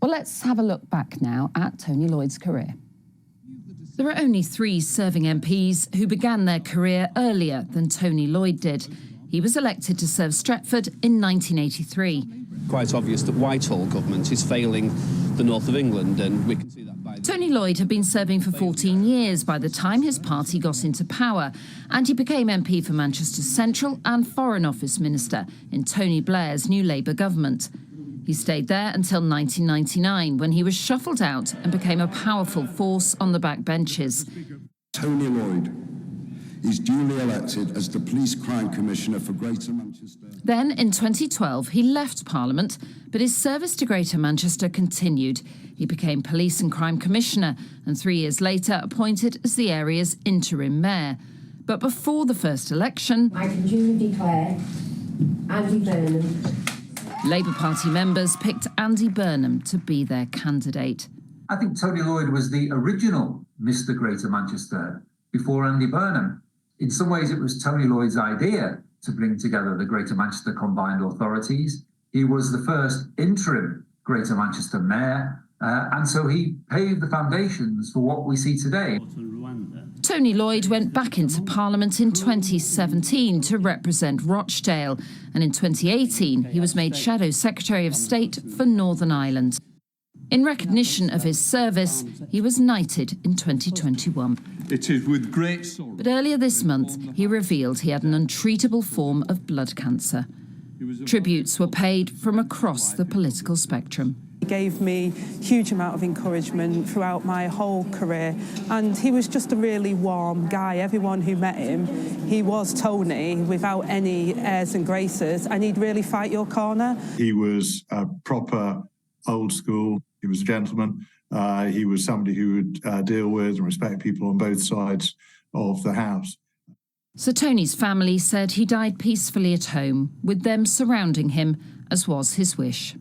Well, let's have a look back now at Tony Lloyd's career. There are only 3 serving MPs who began their career earlier than Tony Lloyd did. He was elected to serve Stretford in 1983. Quite obvious that Whitehall government is failing the north of England, and we can see that by... Tony Lloyd had been serving for 14 years by the time his party got into power, and he became MP for Manchester Central and Foreign Office Minister in Tony Blair's new Labour government. He stayed there until 1999, when he was shuffled out and became a powerful force on the backbenches. Tony Lloyd is duly elected as the Police Crime Commissioner for Greater Manchester. Then, in 2012, he left Parliament, but his service to Greater Manchester continued. He became Police and Crime Commissioner and 3 years later appointed as the area's interim mayor. But before the first election, I can duly declare Andy Burnham. Labour Party members picked Andy Burnham to be their candidate. I think Tony Lloyd was the original Mr. Greater Manchester before Andy Burnham. In some ways, it was Tony Lloyd's idea to bring together the Greater Manchester Combined Authorities. He was the first interim Greater Manchester mayor, and so he paved the foundations for what we see today. Tony Lloyd went back into Parliament in 2017 to represent Rochdale, and in 2018 he was made Shadow Secretary of State for Northern Ireland. In recognition of his service, he was knighted in 2021. It is with great sorrow. But earlier this month, he revealed he had an untreatable form of blood cancer. Tributes were paid from across the political spectrum. He gave me a huge amount of encouragement throughout my whole career, and he was just a really warm guy. Everyone who met him, he was Tony without any airs and graces, and he'd really fight your corner. He was a proper old school. He was a gentleman. He was somebody who would deal with and respect people on both sides of the house. So Tony's family said he died peacefully at home, with them surrounding him, as was his wish.